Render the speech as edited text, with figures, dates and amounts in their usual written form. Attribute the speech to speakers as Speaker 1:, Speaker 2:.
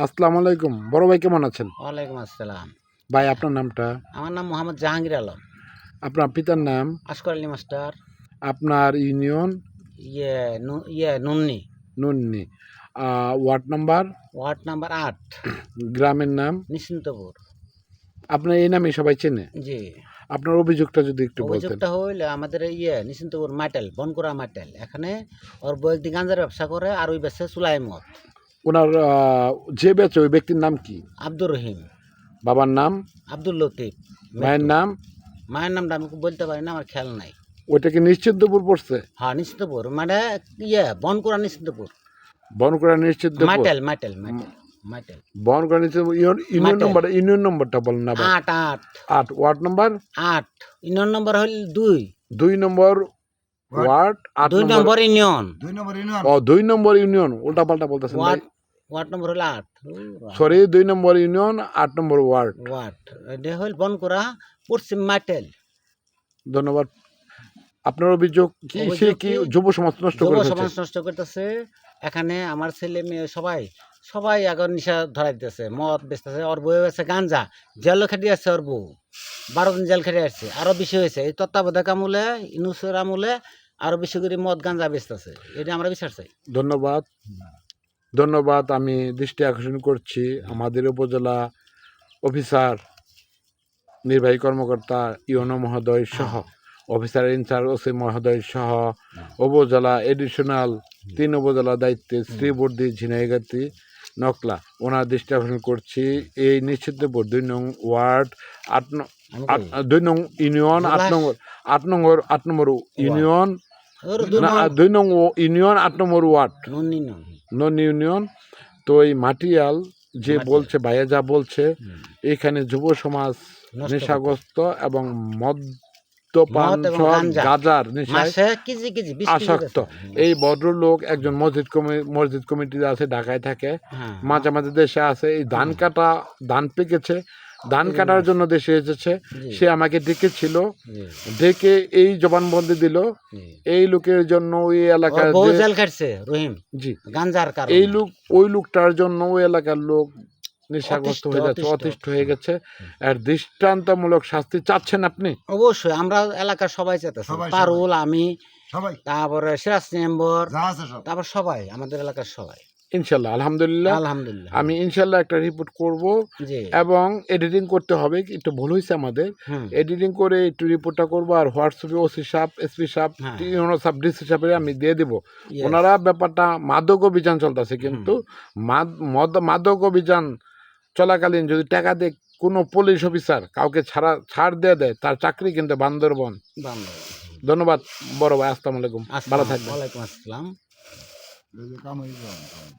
Speaker 1: আসসালামু আলাইকুম। বড় ভাই কেমন আছেন?
Speaker 2: ওয়ালাইকুম আসসালাম।
Speaker 1: ভাই আপনার নামটা?
Speaker 2: আমার নাম মোহাম্মদ জাহাঙ্গীর আলম।
Speaker 1: আপনার পিতার নাম?
Speaker 2: আশকর আলী মাস্টার।
Speaker 1: আপনার union?
Speaker 2: Nunni.
Speaker 1: Nunni. Ward number?
Speaker 2: Ward number 8,
Speaker 1: গ্রামের নাম?
Speaker 2: নিশ্চিন্তপুর।
Speaker 1: আপনার এই নামে সবাই চেনে?
Speaker 2: জি।
Speaker 1: আপনার অভিযোগটা যদি একটু বলতেন।
Speaker 2: অভিযোগটা হইলে আমাদের নিশ্চিন্তপুর মাটেল, বনকুড়া মাটেল। এখানে ওর বউ একদিন গাঁজার ব্যবসা করে আর ওই বেচে চুলাই মদ।
Speaker 1: ওনার যে বেচে ওই ব্যক্তির নাম কি?
Speaker 2: আব্দুর রহিম।
Speaker 1: বাবার নাম?
Speaker 2: আব্দুল লতিফ।
Speaker 1: মায়ের নাম?
Speaker 2: মায়ের নামটা আমি বলতে পারি না, আমার খেয়াল নাই।
Speaker 1: ওইটা কি নিশ্চিন্তপুর পড়ছে?
Speaker 2: হ্যাঁ, নিশ্চিন্তপুর মানে বনকুড়া নিশ্চিন্তপুর।
Speaker 1: বনকুড়া নিশ্চিন্তপুর?
Speaker 2: মাটেল মাটেল মাটেল মাটেল।
Speaker 1: বনকুড়া নিশ্চিন্তপুর ইউনিয়ন নম্বরটা বলেন না ভাই।
Speaker 2: 8
Speaker 1: 8 ওয়ার্ড নাম্বার?
Speaker 2: 8 ইউনিয়ন নম্বর হল 2।
Speaker 1: 2 নম্বর ওয়ার্ড, 8
Speaker 2: 2 নম্বর ইউনিয়ন।
Speaker 1: 2 নম্বর ইউনিয়ন। উল্টাপাল্টা বলতেছেন ভাই।
Speaker 2: ওয়ার্ড নম্বর হল 8।
Speaker 1: সরি, 2 নম্বর ইউনিয়ন, 8 নম্বর ওয়ার্ড।
Speaker 2: এটা হল বনকুড়া পশ্চিম মাটেল।
Speaker 1: ধন্যবাদ। আপনার অভিযোগ কি? সে কি যুব সমাজ নষ্ট
Speaker 2: যুব
Speaker 1: করে
Speaker 2: সমাজ নষ্ট করতেছে। এখানে আমার ছেলে মেয়ে সবাই আগর নিশা ধরা দিতেছে, মদ বেচতেছে। ওর বউ আছে গাঞ্জা, জেল খেটে আসছে। ওর বউ 12 দিন জেল খেটে আসছে। আরো বেশি হয়েছে এই তত্ত্বাবধায়ক আমলে, ইনুসের আমলে আরো বেশি করে মদ গাঞ্জা বেচতেছে। এটা আমরা বিচার চাই।
Speaker 1: ধন্যবাদ। আমি দৃষ্টি আকর্ষণ করছি আমাদের উপজেলা অফিসার, নির্বাহী কর্মকর্তা, ইউনো মহোদয় সহ, অফিসার ইনচার্জ ওসি মহোদয় সহ, উপজেলা এডিশনাল 3 উপজেলা দায়িত্বে শ্রীবর্দী, ঝিনাইগাতি, নকলা, ওনার দৃষ্টি আকর্ষণ করছি। এই নিশ্চিন্তপুর 2 নং ওয়ার্ড, 2 নং ইউনিয়ন, 8 নম্বর ইউনিয়ন, 2 নং ইউনিয়ন, 8 নম্বর ওয়ার্ড, নন ইউনিয়ন। তো এই মাটিয়াল যে বলছে, ভাইয়া যা বলছে, এখানে যুব সমাজ নেশাগ্রস্ত এবং মদ্যপান সহ গাঁজার নেশায় আসক্ত। এই ভদ্রলোক একজন মসজিদ কমিটি আছে, ঢাকায় থাকে, মাঝে মাঝে দেশে আছে। এই ধান পেকেছে, ধান কাটার জন্য দেশে এসেছে। সে আমাকে ডেকেছিল, ডেকে এই জবানবন্দি দিল এই লোকের জন্য ওই এলাকার জি এই লোক, ওই লোকটার জন্য ওই এলাকার লোক নেশাগ্রস্ত হয়ে যাচ্ছে, অতিষ্ঠ হয়ে গেছে। আর দৃষ্টান্তমূলক শাস্তি চাচ্ছেন আপনি?
Speaker 2: অবশ্যই আমরা এলাকার সবাই চাইতেছি, পারুল, আমি, তারপরে সিরাজ মেম্বার, তারপর সবাই, আমাদের এলাকার সবাই।
Speaker 1: ইনশাল্লাহ, আলহামদুলিল্লাহ। আমি ইনশাল্লাহ একটা রিপোর্ট করব এবং এডিটিং করতে হবে। একটু ভুল হয়েছে আমাদের, এডিটিং করে একটু রিপোর্টটা করবো। আর হোয়াটসঅ্যাপে ওসি সাহেব, এসপি সাহেব, ডিসি সাহেবের আমি দিয়ে দিব। ওনারা ব্যাপারটা মাদক অভিযান চলতেছে, কিন্তু মাদক অভিযান চলাকালীন যদি টাকা দিয়ে কোনো পুলিশ অফিসার কাউকে ছাড় দিয়ে দেয়, তার চাকরি কিন্তু বান্দরবন। ধন্যবাদ বড় ভাই। আসসালামু আলাইকুম, ভালো থাকবেন।
Speaker 2: ওয়ালাইকুম আসসালাম।